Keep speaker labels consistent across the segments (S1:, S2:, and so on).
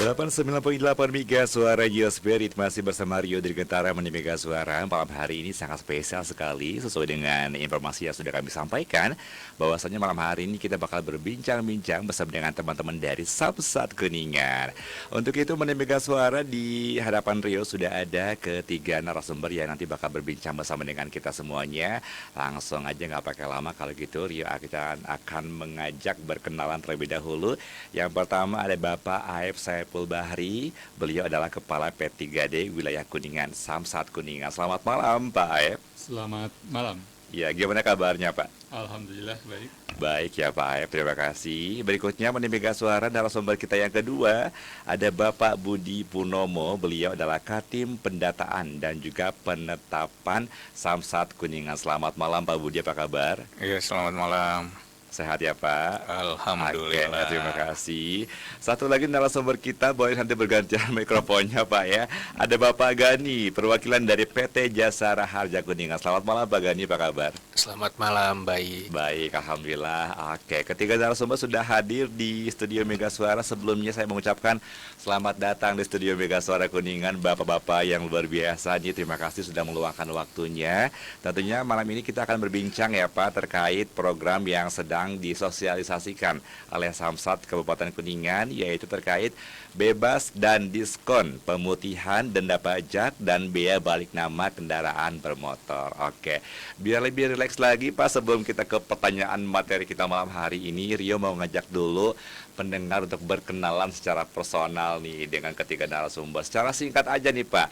S1: 89.8 Mega Suara Spirit masih bersama Rio Dirgantara di Mega Suara. Malam hari ini sangat spesial sekali sesuai dengan informasi yang sudah kami sampaikan, bahwasanya malam hari ini kita bakal berbincang-bincang bersama dengan teman-teman dari Samsat Kuningan. Untuk itu di Mega Suara di hadapan Rio sudah ada ketiga narasumber yang nanti bakal berbincang bersama dengan kita semuanya. Langsung aja nggak pakai lama, kalau gitu Rio akan mengajak berkenalan terlebih dahulu. Yang pertama ada Bapak Aep Saiful Bahri, beliau adalah Kepala P3D Wilayah Kuningan, Samsat Kuningan. Selamat malam Pak Aep.
S2: Selamat malam.
S1: Ya, gimana kabarnya Pak?
S2: Alhamdulillah baik.
S1: Baik ya Pak Aep, terima kasih. Berikutnya Mega Suara narasumber kita yang kedua, ada Bapak Budi Purnomo, beliau adalah Katim Pendataan dan juga Penetapan Samsat Kuningan. Selamat malam Pak Budi, apa kabar?
S3: Iya, selamat malam.
S1: Sehat ya Pak?
S3: Alhamdulillah.
S1: Oke, terima kasih. Satu lagi narasumber kita, boleh nanti bergantian mikrofonnya Pak ya. Ada Bapak Gani, perwakilan dari PT Jasa Raharja Kuningan. Selamat malam Pak Gani, apa kabar?
S3: Selamat malam, baik.
S1: Baik, Alhamdulillah. Oke, ketiga narasumber sudah hadir di Studio Mega Suara. Sebelumnya saya mengucapkan selamat datang di Studio Mega Suara Kuningan, Bapak-Bapak yang luar biasa. Terima kasih sudah meluangkan waktunya. Tentunya malam ini kita akan berbincang ya Pak, terkait program yang sedang disosialisasikan oleh Samsat Kabupaten Kuningan, yaitu terkait bebas dan diskon pemutihan denda pajak dan bea balik nama kendaraan bermotor. Oke, biar lebih rileks lagi Pak, sebelum kita ke pertanyaan materi kita malam hari ini, Rio mau ngajak dulu pendengar untuk berkenalan secara personal nih dengan ketiga narasumber. Secara singkat aja nih Pak,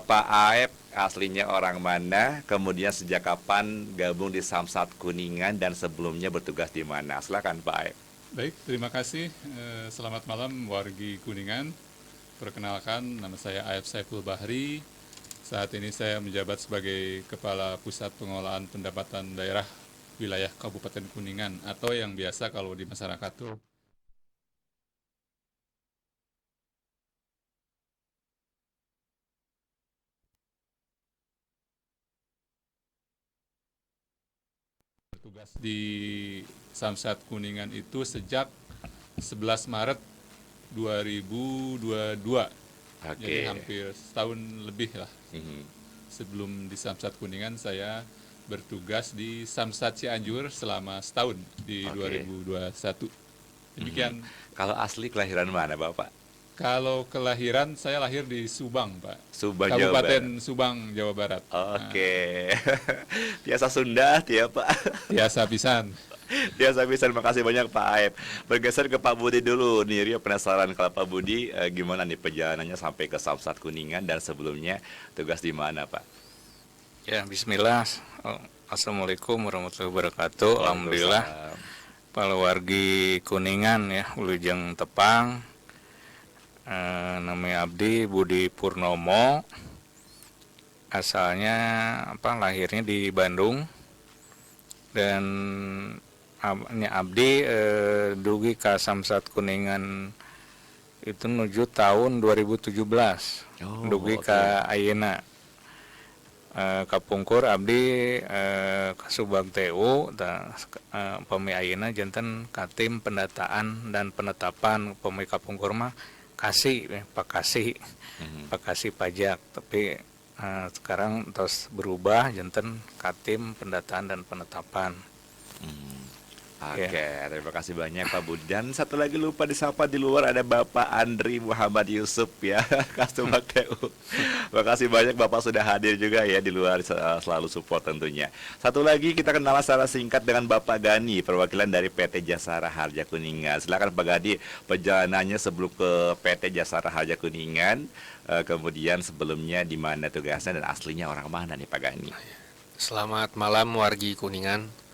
S1: Pak Aep aslinya orang mana, kemudian sejak kapan gabung di Samsat Kuningan, dan sebelumnya bertugas di mana? Silakan Pak Aep.
S2: Baik, terima kasih. Selamat malam wargi Kuningan. Perkenalkan, nama saya Aep Saiful Bahri. Saat ini saya menjabat sebagai Kepala Pusat Pengelolaan Pendapatan Daerah Wilayah Kabupaten Kuningan, atau yang biasa kalau di masyarakat tuh bertugas di Samsat Kuningan itu sejak 11 Maret 2022. Jadi
S1: Oke.
S2: hampir setahun lebih lah.
S1: Mhm.
S2: Sebelum di Samsat Kuningan saya bertugas di Samsat Cianjur selama setahun di
S1: Oke.
S2: 2021. Demikian.
S1: Kalau asli kelahiran mana Bapak?
S2: Kalau kelahiran, saya lahir di Subang, Pak.
S1: Subang, Jawa Barat.
S2: Kabupaten Subang, Jawa Barat.
S1: Oke. Biasa Sunda ya Pak.
S2: Biasa pisan.
S1: Biasa bisa, terima kasih banyak Pak Aep. Bergeser ke Pak Budi dulu nih, Rio penasaran kalau Pak Budi gimana nih perjalanannya sampai ke Samsat Kuningan, dan sebelumnya tugas di mana Pak?
S3: Ya, bismillah. Assalamualaikum warahmatullahi wabarakatuh. Alhamdulillah. Para wargi Kuningan ya, Wilujeng Tepang. Namanya Abdi Budi Purnomo. Asalnya lahirnya di Bandung. Dan Abdi dugi ke Samsat Kuningan itu menuju tahun 2017. Dugi
S1: oke.
S3: ke ayeuna. Kapungkur Abdi ke Subang TU, pemi ayeuna janten Katim Pendataan dan Penetapan. Pemi kapungkur mah Pak Kasih pajak, tapi sekarang terus berubah janten Katim Pendataan dan Penetapan.
S1: Oke, terima kasih banyak Pak Budi. Dan satu lagi lupa disapa di luar, ada Bapak Andri Muhammad Yusuf ya, Kasubag TU. Terima kasih banyak Bapak sudah hadir juga ya di luar, selalu support tentunya. Satu lagi kita kenalan secara singkat dengan Bapak Gani, perwakilan dari PT Jasa Raharja Kuningan. Silakan Pak Gani, perjalanannya sebelum ke PT Jasa Raharja Kuningan, kemudian sebelumnya di mana tugasnya dan aslinya orang mana nih Pak Gani?
S4: Selamat malam wargi Kuningan.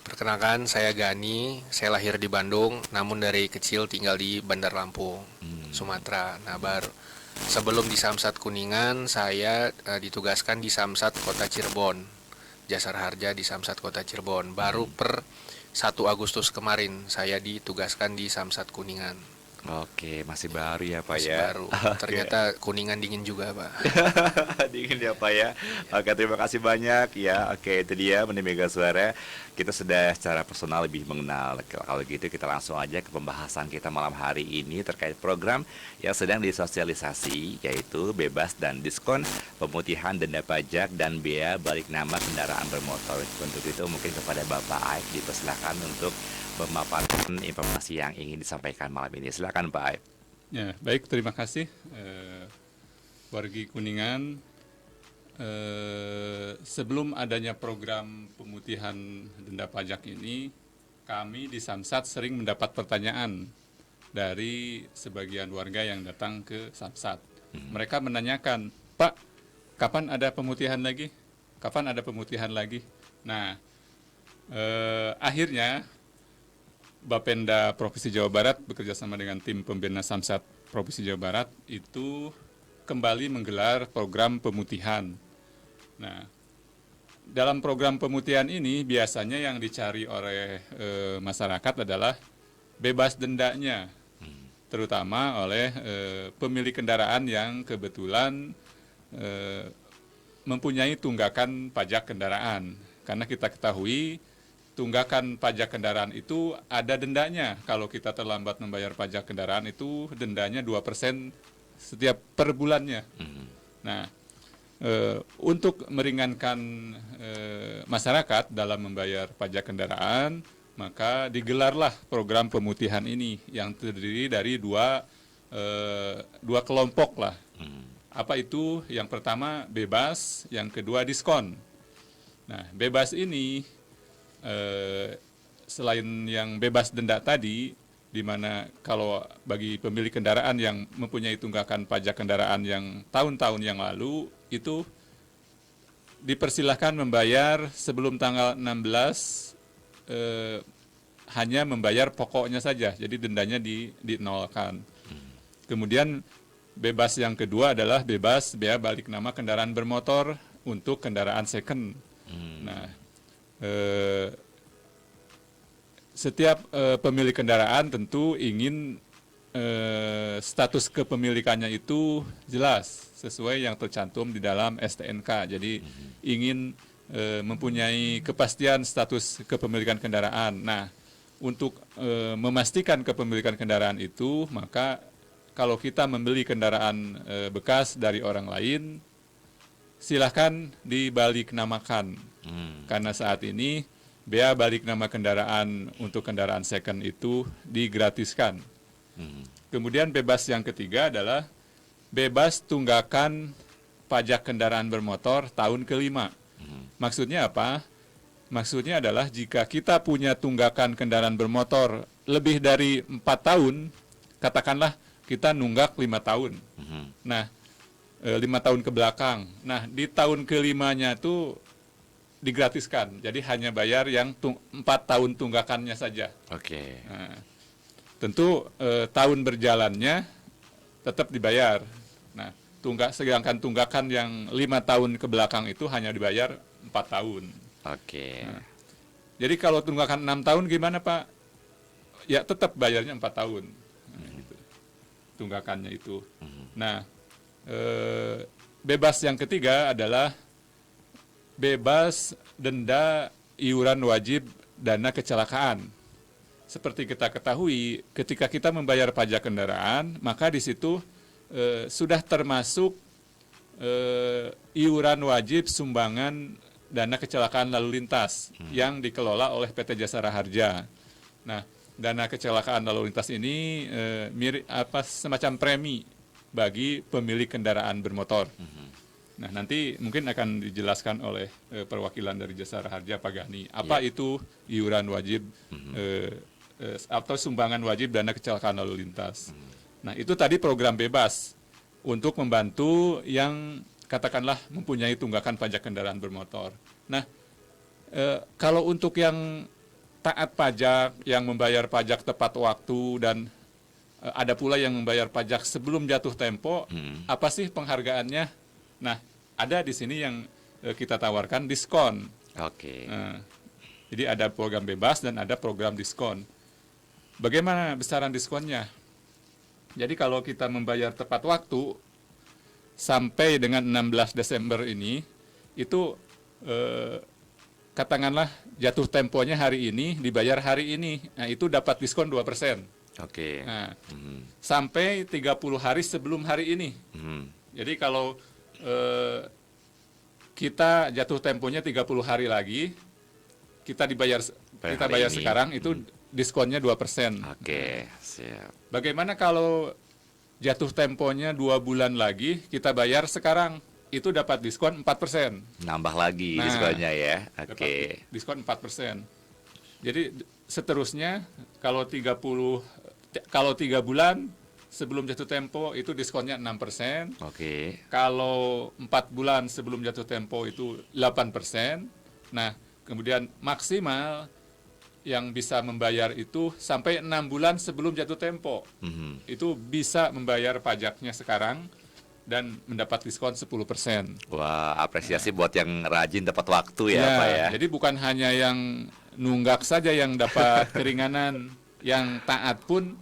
S4: Perkenalkan, saya Gani. Saya lahir di Bandung, namun dari kecil tinggal di Bandar Lampung, Sumatera. Nah, sebelum di Samsat Kuningan, saya ditugaskan di Samsat Kota Cirebon, Jasa Raharja di Samsat Kota Cirebon. Baru per 1 Agustus kemarin saya ditugaskan di Samsat Kuningan.
S1: Oke, masih baru ya Pak
S4: Masih
S1: ya.
S4: baru.
S1: Oke.
S4: Ternyata Kuningan dingin juga, Pak.
S1: Dingin ya Pak ya. Oke, terima kasih banyak ya. Oke, itu dia Meni Mega Suara. Kita sudah secara personal lebih mengenal. Kalau gitu kita langsung aja ke pembahasan kita malam hari ini terkait program yang sedang disosialisasi, yaitu bebas dan diskon pemutihan denda pajak dan bea balik nama kendaraan bermotor. Untuk itu mungkin kepada Bapak Aik dipersilakan untuk memaparkan informasi yang ingin disampaikan malam ini. Silakan Pak Aik.
S2: Ya, baik, terima kasih. Wargi Kuningan, sebelum adanya program pemutihan denda pajak ini, kami di Samsat sering mendapat pertanyaan dari sebagian warga yang datang ke Samsat. Mereka menanyakan, Pak, kapan ada pemutihan lagi? Kapan ada pemutihan lagi? Nah, akhirnya Bapenda Provinsi Jawa Barat bekerja sama dengan tim pembina Samsat Provinsi Jawa Barat itu kembali menggelar program pemutihan. Nah, dalam program pemutihan ini biasanya yang dicari oleh masyarakat adalah bebas dendanya, terutama oleh pemilik kendaraan yang kebetulan mempunyai tunggakan pajak kendaraan. Karena kita ketahui tunggakan pajak kendaraan itu ada dendanya. Kalau kita terlambat membayar pajak kendaraan itu dendanya 2% setiap per bulannya. Nah, untuk meringankan masyarakat dalam membayar pajak kendaraan, maka digelarlah program pemutihan ini yang terdiri dari dua kelompok lah. Apa itu? Yang pertama bebas, yang kedua diskon. Nah, bebas ini selain yang bebas denda tadi, di mana kalau bagi pemilik kendaraan yang mempunyai tunggakan pajak kendaraan yang tahun-tahun yang lalu, itu dipersilahkan membayar sebelum tanggal 16 hanya membayar pokoknya saja, jadi dendanya dinolkan. Kemudian bebas yang kedua adalah bebas bea balik nama kendaraan bermotor untuk kendaraan second. Nah, setiap pemilik kendaraan tentu ingin status kepemilikannya itu jelas sesuai yang tercantum di dalam STNK. Jadi ingin mempunyai kepastian status kepemilikan kendaraan. Nah, untuk memastikan kepemilikan kendaraan itu, maka kalau kita membeli kendaraan bekas dari orang lain, silahkan dibalik namakan. Karena saat ini bea balik nama kendaraan untuk kendaraan second itu digratiskan. Kemudian bebas yang ketiga adalah bebas tunggakan pajak kendaraan bermotor tahun kelima. Maksudnya apa? Maksudnya adalah jika kita punya tunggakan kendaraan bermotor lebih dari 4 tahun, katakanlah kita nunggak 5 tahun. Nah, 5 tahun ke belakang. Nah, di tahun kelimanya itu digratiskan. Jadi hanya bayar yang 4 tahun tunggakannya saja.
S1: Oke.
S2: Nah, tentu tahun berjalannya tetap dibayar. Nah, sedangkan tunggakan yang 5 tahun ke belakang itu hanya dibayar 4 tahun.
S1: Oke.
S2: Nah, jadi kalau tunggakan 6 tahun gimana Pak? Ya tetap bayarnya 4 tahun. Nah, gitu. Tunggakannya itu. Nah, bebas yang ketiga adalah bebas denda iuran wajib dana kecelakaan. Seperti kita ketahui, ketika kita membayar pajak kendaraan, maka di situ sudah termasuk iuran wajib sumbangan dana kecelakaan lalu lintas yang dikelola oleh PT Jasara Harja. Nah, dana kecelakaan lalu lintas ini semacam premi bagi pemilik kendaraan bermotor. Nah, nanti mungkin akan dijelaskan oleh perwakilan dari Jasara Harja, Pak Gani. Apa itu iuran wajib atau sumbangan wajib dana kecelakaan lalu lintas. Nah, itu tadi program bebas untuk membantu yang katakanlah mempunyai tunggakan pajak kendaraan bermotor. Nah, kalau untuk yang taat pajak, yang membayar pajak tepat waktu dan ada pula yang membayar pajak sebelum jatuh tempo, apa sih penghargaannya? Nah, ada di sini yang kita tawarkan diskon.
S1: Oke.
S2: Jadi ada program bebas dan ada program diskon. Bagaimana besaran diskonnya? Jadi kalau kita membayar tepat waktu sampai dengan 16 Desember ini, itu katakanlah jatuh temponya hari ini, dibayar hari ini, nah itu dapat diskon 2%.
S1: Oke.
S2: Nah, sampai 30 hari sebelum hari ini. Jadi kalau kita jatuh temponya 30 hari lagi, kita bayar
S1: ini.
S2: sekarang, itu diskonnya 2%.
S1: Oke, siap.
S2: Bagaimana kalau jatuh temponya 2 bulan lagi, kita bayar sekarang, itu dapat diskon 4%.
S1: Nambah lagi
S2: Nah,
S1: diskonnya ya.
S2: Dapat
S1: Oke.
S2: diskon 4%. Jadi seterusnya kalau 3 bulan sebelum jatuh tempo itu diskonnya 6%.
S1: Oke.
S2: Kalau 4 bulan sebelum jatuh tempo itu 8%. Nah, kemudian maksimal yang bisa membayar itu sampai 6 bulan sebelum jatuh tempo. Itu bisa membayar pajaknya sekarang dan mendapat diskon 10%.
S1: Wah, apresiasi buat yang rajin tepat waktu ya, Pak ya.
S2: Jadi bukan hanya yang nunggak saja yang dapat keringanan, yang taat pun,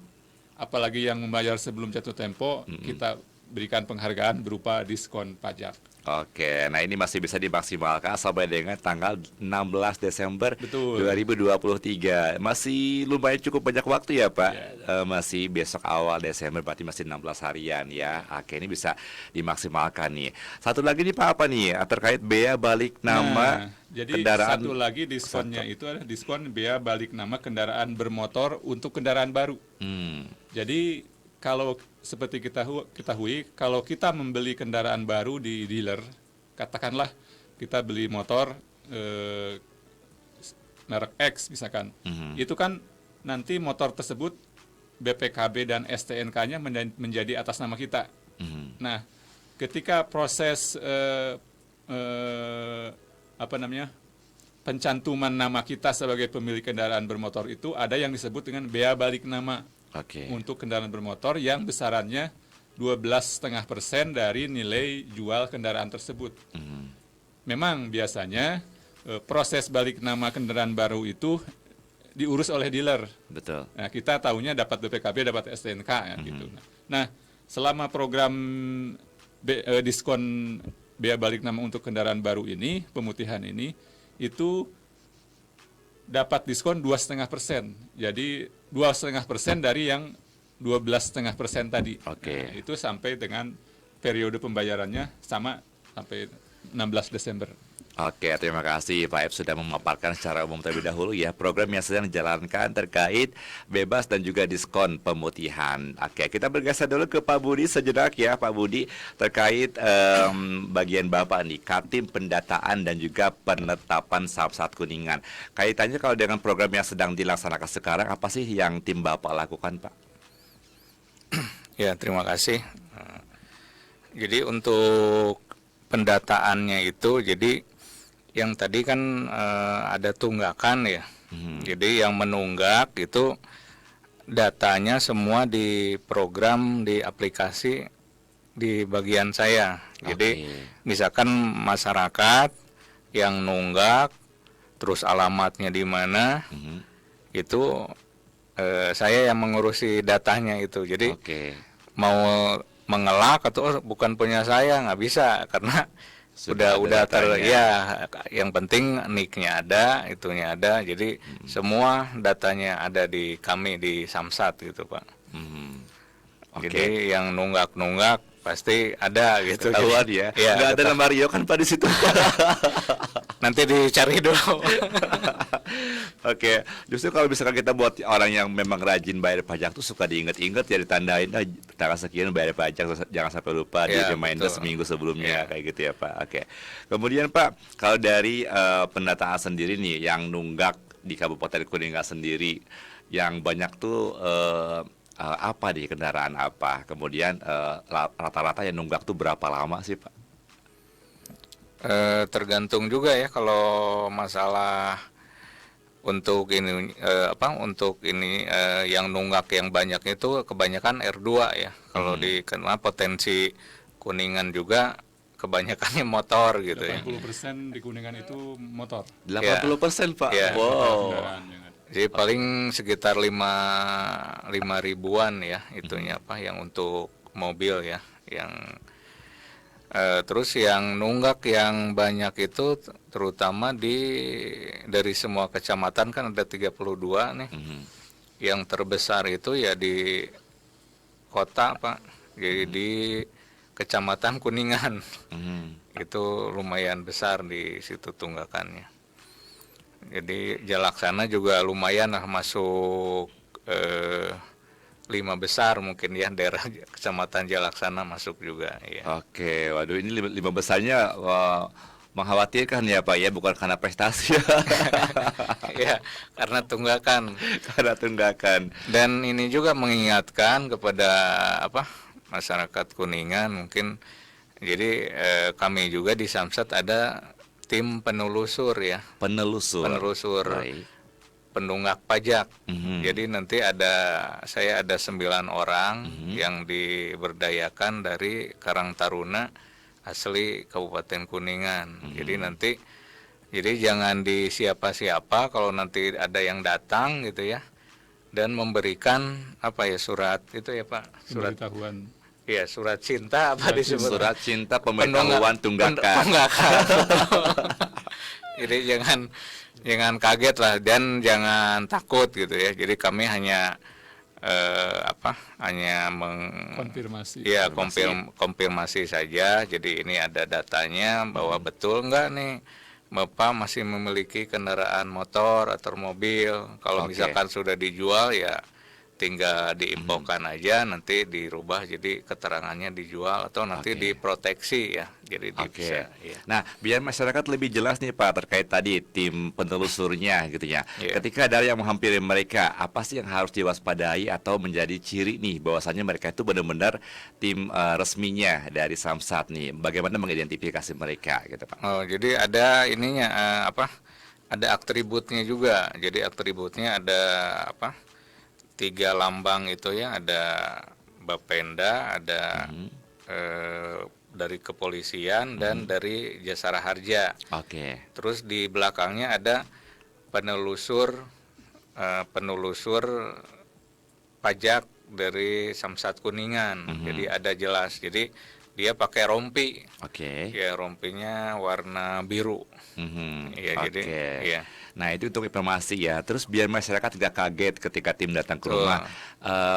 S2: apalagi yang membayar sebelum jatuh tempo, kita berikan penghargaan berupa diskon pajak.
S1: Oke, nah ini masih bisa dimaksimalkan sampai dengan tanggal 16 Desember
S2: Betul.
S1: 2023. Masih lumayan cukup banyak waktu ya Pak.
S2: Ya.
S1: Masih besok awal Desember, berarti masih 16 harian ya. Oke, ini bisa dimaksimalkan nih. Satu lagi nih Pak, apa nih terkait bea balik nama
S2: jadi
S1: kendaraan.
S2: satu lagi diskonnya itu adalah diskon bea balik nama kendaraan bermotor untuk kendaraan baru. Jadi kalau seperti kita ketahui, kalau kita membeli kendaraan baru di dealer, katakanlah kita beli motor merek X misalkan, itu kan nanti motor tersebut BPKB dan STNK-nya menjadi atas nama kita. Nah, ketika proses pencantuman nama kita sebagai pemilik kendaraan bermotor itu ada yang disebut dengan bea balik nama.
S1: Oke.
S2: Untuk kendaraan bermotor yang besarannya 12,5% dari nilai jual kendaraan tersebut. Memang biasanya proses balik nama kendaraan baru itu diurus oleh dealer.
S1: Betul.
S2: Nah, kita tahunya dapat BPKB, dapat STNK ya, gitu. Nah, selama program diskon bea balik nama untuk kendaraan baru ini, pemutihan ini, itu dapat diskon 2,5%. Jadi 2,5% dari yang 12,5% tadi.
S1: Oke.
S2: Nah, itu sampai dengan periode pembayarannya sama sampai 16 Desember.
S1: Oke, terima kasih Pak Ep sudah memaparkan secara umum terlebih dahulu ya program yang sedang dijalankan terkait bebas dan juga diskon pemutihan. Oke, kita bergeser dulu ke Pak Budi sejenak ya Pak Budi terkait bagian Bapak nih, Katim Pendataan dan juga Penetapan Samsat Kuningan. Kaitannya kalau dengan program yang sedang dilaksanakan sekarang, apa sih yang tim Bapak lakukan Pak?
S3: Ya, terima kasih. Jadi untuk pendataannya itu, jadi yang tadi kan ada tunggakan ya. Jadi yang menunggak itu datanya semua di program di aplikasi di bagian saya. Jadi misalkan masyarakat yang nunggak terus alamatnya di mana, itu saya yang mengurusi datanya itu. Jadi mau mengelak atau bukan punya saya nggak bisa karena udah yang penting nicknya ada, itunya ada, jadi semua datanya ada di kami di Samsat gitu Pak. Jadi yang nunggak pasti ada gitu.
S1: Ketahuan ya. Nggak ada nama Rio kan Pak di situ.
S3: Nanti dicari dulu.
S1: Oke, justru kalau misalkan kita buat orang yang memang rajin bayar pajak tuh suka diinget-inget ya, ditandain tanggal sekian bayar pajak, jangan sampai lupa, di reminder seminggu sebelumnya kayak gitu ya Pak. Oke. Kemudian Pak, kalau dari pendataan sendiri nih yang nunggak di Kabupaten Kuningan sendiri yang banyak tuh apa di kendaraan apa? Kemudian rata-rata yang nunggak tuh berapa lama sih Pak?
S3: Tergantung juga ya kalau masalah untuk ini yang nunggak yang banyak itu kebanyakan R2 ya. Kalau dikenal potensi Kuningan juga kebanyakannya motor gitu
S2: 80% di Kuningan itu motor.
S1: 80% Pak.
S3: Ya.
S1: Wow.
S3: Jadi paling sekitar 5 ribuan ya itunya apa yang untuk mobil ya, yang terus yang nunggak yang banyak itu terutama dari semua kecamatan kan ada 32 nih. Yang terbesar itu ya di kota Pak, jadi di Kecamatan Kuningan. Itu lumayan besar di situ tunggakannya. Jadi Jalaksana juga lumayan lah masuk 5 besar mungkin ya, daerah Kecamatan Jalaksana masuk juga ya.
S1: Oke, waduh ini lima besarnya mengkhawatirkan ya Pak ya, bukan karena prestasi
S3: Ya, karena tunggakan.
S1: karena tunggakan.
S3: Dan ini juga mengingatkan kepada masyarakat Kuningan mungkin. Jadi kami juga di Samsat ada tim penelusur ya,
S1: Penelusur. Baik.
S3: penunggak pajak.
S1: Mhm.
S3: Jadi nanti saya ada 9 orang yang diberdayakan dari Karang Taruna asli Kabupaten Kuningan. Jadi jangan di siapa-siapa kalau nanti ada yang datang gitu ya, dan memberikan surat itu ya Pak,
S2: Pemberitahuan.
S3: Iya, surat cinta apa disebut?
S1: Surat cinta pemberitahuan tunggakan.
S3: Tunggakan. Jadi jangan kaget lah dan jangan takut gitu ya. Jadi kami hanya
S2: Konfirmasi.
S3: ya konfirmasi saja. Jadi ini ada datanya bahwa betul enggak nih Bapak masih memiliki kendaraan motor atau mobil. Kalau
S1: Oke.
S3: misalkan sudah dijual ya tinggal diinfokan aja, nanti dirubah jadi keterangannya dijual atau nanti
S1: Oke.
S3: diproteksi ya. Jadi
S1: Oke.
S3: bisa ya.
S1: Nah, biar masyarakat lebih jelas nih Pak terkait tadi tim penelusurnya gitu ya.
S3: Iya.
S1: Ketika ada yang menghampiri mereka, apa sih yang harus diwaspadai atau menjadi ciri nih bahwasannya mereka itu benar-benar tim resminya dari Samsat nih. Bagaimana mengidentifikasi mereka gitu Pak?
S3: Oh, jadi ada ininya ada atributnya juga. Jadi atributnya ada 3 lambang itu ya, ada Bapenda, ada dari kepolisian dan dari Jasara Harja.
S1: Oke.
S3: Terus di belakangnya ada penelusur pajak dari Samsat Kuningan. Jadi ada jelas. Jadi dia pakai rompi.
S1: Oke.
S3: Ya, rompinya warna biru. Iya,
S1: Oke.
S3: jadi iya.
S1: Nah itu untuk informasi ya. Terus biar masyarakat tidak kaget ketika tim datang ke rumah,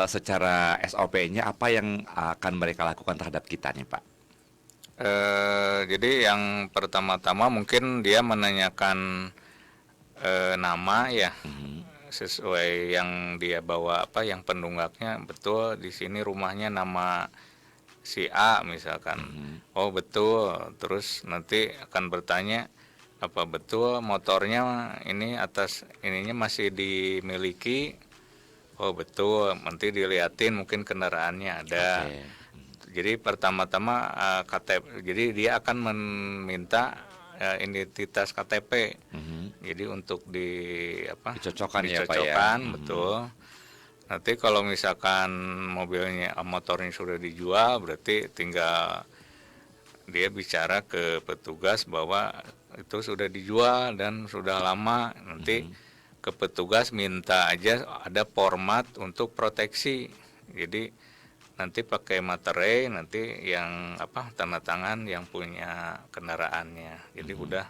S1: secara SOP-nya apa yang akan mereka lakukan terhadap kita nih Pak?
S3: Jadi yang pertama-tama mungkin dia menanyakan nama ya, sesuai yang dia bawa yang penunggaknya betul di sini rumahnya nama si A misalkan. Oh betul. Terus nanti akan bertanya apa betul motornya ini atas ininya masih dimiliki. Oh betul. Nanti dilihatin mungkin kendaraannya ada.
S1: Oke.
S3: Jadi pertama-tama KTP. Jadi dia akan meminta identitas KTP. Jadi untuk
S1: Dicocokkan ya, Pak, ya?
S3: dicocokkan, betul. Nanti kalau misalkan motornya sudah dijual, berarti tinggal dia bicara ke petugas bahwa itu sudah dijual dan sudah lama. Nanti ke petugas minta aja ada format untuk proteksi. Jadi nanti pakai materai, nanti yang tanda tangan yang punya kendaraannya. Jadi udah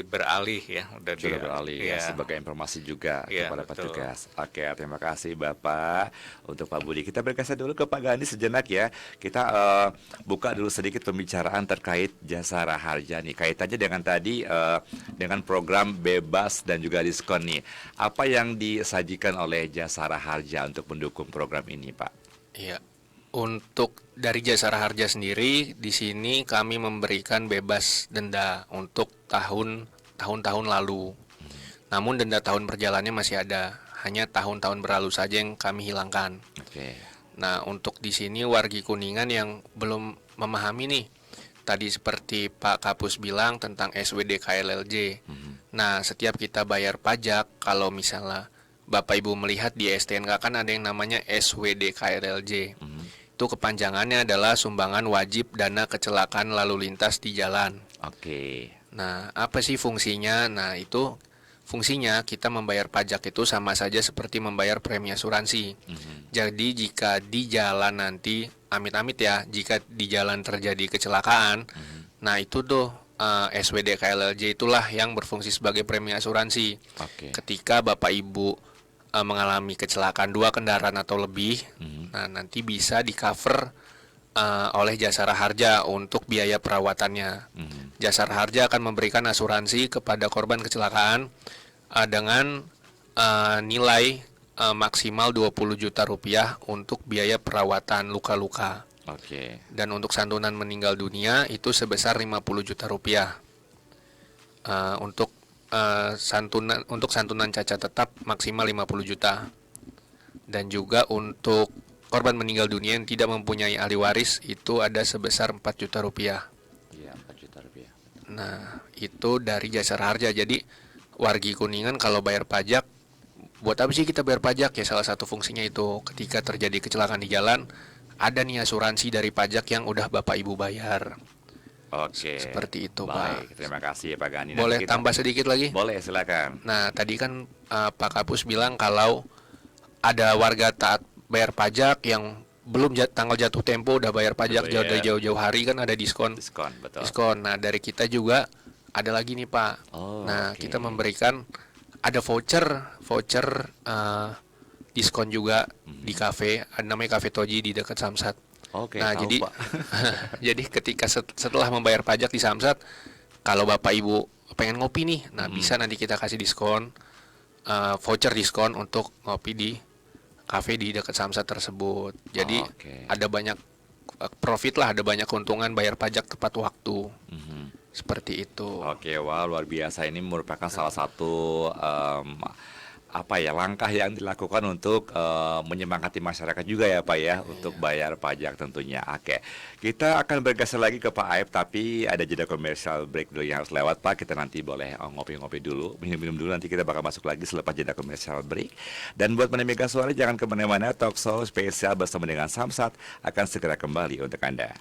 S3: beralih ya,
S1: Sudah beralih ya,
S3: ya.
S1: sebagai informasi juga
S3: Iya,
S1: kepada
S3: betul.
S1: petugas. Oke, terima kasih Bapak. Untuk Pak Budi, kita bergeser dulu ke Pak Gani sejenak ya. Kita buka dulu sedikit pembicaraan terkait Jasara Harja nih. Kaitannya dengan tadi dengan program bebas dan juga diskon nih. Apa yang disajikan oleh Jasara Harja untuk mendukung program ini, Pak?
S4: Iya. Untuk dari Jasara Harja sendiri, di sini kami memberikan bebas denda untuk tahun-tahun lalu. Namun denda tahun berjalannya masih ada, hanya tahun-tahun berlalu saja yang kami hilangkan.
S1: Oke.
S4: Nah, untuk di sini wargi Kuningan yang belum memahami nih, tadi seperti Pak Kapus bilang tentang SWD KLLJ. Nah, setiap kita bayar pajak, kalau misalnya Bapak Ibu melihat di STNK kan ada yang namanya SWD KLLJ. Itu kepanjangannya adalah sumbangan wajib dana kecelakaan lalu lintas di jalan.
S1: Oke.
S4: Nah, apa sih fungsinya? Nah, itu fungsinya kita membayar pajak itu sama saja seperti membayar premi asuransi. Jadi jika di jalan nanti, amit-amit ya, jika di jalan terjadi kecelakaan, nah itu tuh SWD KLLJ itulah yang berfungsi sebagai premi asuransi.
S1: Oke.
S4: Ketika Bapak Ibu mengalami kecelakaan 2 kendaraan atau lebih, nah nanti bisa di-cover oleh Jasara Harja untuk biaya perawatannya. Jasara Harja akan memberikan asuransi kepada korban kecelakaan dengan nilai maksimal 20 juta rupiah untuk biaya perawatan luka-luka.
S1: Oke.
S4: Dan untuk santunan meninggal dunia itu sebesar 50 juta rupiah. Untuk santunan cacat tetap maksimal 50 juta. Dan juga untuk korban meninggal dunia yang tidak mempunyai ahli waris itu ada sebesar 4 juta rupiah.
S1: Iya, 4 juta rupiah.
S4: Nah, itu dari Jasara Harja. Jadi, wargi Kuningan kalau bayar pajak, buat apa sih kita bayar pajak? Ya salah satu fungsinya itu ketika terjadi kecelakaan di jalan, ada nih asuransi dari pajak yang udah Bapak Ibu bayar.
S1: Oke.
S4: Seperti itu,
S1: Baik,
S4: Pak.
S1: terima kasih ya Pak Gani.
S4: Boleh
S1: Nanti kita-
S4: tambah sedikit lagi?
S1: Boleh, silakan.
S4: Nah, tadi kan Pak Kapus bilang kalau ada warga taat bayar pajak yang belum tanggal jatuh tempo udah bayar pajak
S1: Udah bayar.
S4: jauh-jauh hari kan ada diskon.
S1: Diskon, betul.
S4: Diskon. Nah, dari kita juga ada lagi nih, Pak.
S1: Oh,
S4: Nah,
S1: oke.
S4: kita memberikan ada voucher diskon juga di kafe, namanya Cafe Toji di dekat Samsat.
S1: Oke,
S4: Nah,
S1: tahu,
S4: jadi
S1: Pak.
S4: jadi ketika setelah membayar pajak di Samsat, kalau Bapak Ibu pengen ngopi nih, nah bisa nanti kita kasih diskon, voucher diskon untuk ngopi di kafe di dekat Samsat tersebut. Jadi
S1: Oke.
S4: ada banyak profit lah, ada banyak keuntungan bayar pajak tepat waktu.
S1: Mhm.
S4: Seperti itu.
S1: Oke, wah luar biasa, ini merupakan salah satu langkah yang dilakukan untuk menyemangati masyarakat juga ya Pak ya, untuk bayar pajak tentunya. Oke, kita akan bergeser lagi ke Pak Aib, tapi ada jeda komersial break dulu yang harus lewat Pak. Kita nanti boleh ngopi-ngopi dulu, minum-minum dulu, nanti kita bakal masuk lagi selepas jeda komersial break. Dan buat Pendengar Mega Suara, jangan kemana-mana, talk show spesial bersama dengan Samsat akan segera kembali untuk Anda.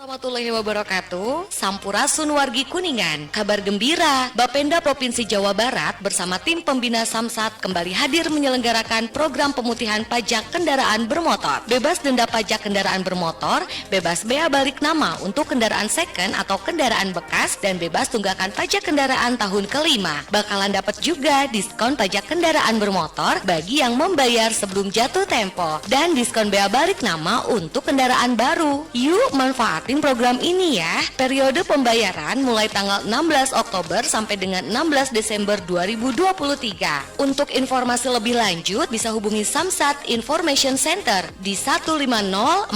S5: Warahmatullahi wabarakatuh. Sampurasun wargi Kuningan. Kabar gembira, Bapenda Provinsi Jawa Barat bersama tim pembina Samsat kembali hadir menyelenggarakan program pemutihan pajak kendaraan bermotor. Bebas denda pajak kendaraan bermotor, bebas bea balik nama untuk kendaraan second atau kendaraan bekas, dan bebas tunggakan pajak kendaraan tahun kelima. Bakalan dapat juga diskon pajak kendaraan bermotor bagi yang membayar sebelum jatuh tempo, dan diskon bea balik nama untuk kendaraan baru. Yuk manfaatin program ini ya. Periode pembayaran mulai tanggal 16 Oktober sampai dengan 16 Desember 2023. Untuk informasi lebih lanjut bisa hubungi Samsat Information Center di 150410.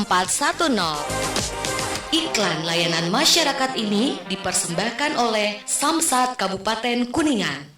S5: Iklan layanan masyarakat ini dipersembahkan oleh Samsat Kabupaten Kuningan.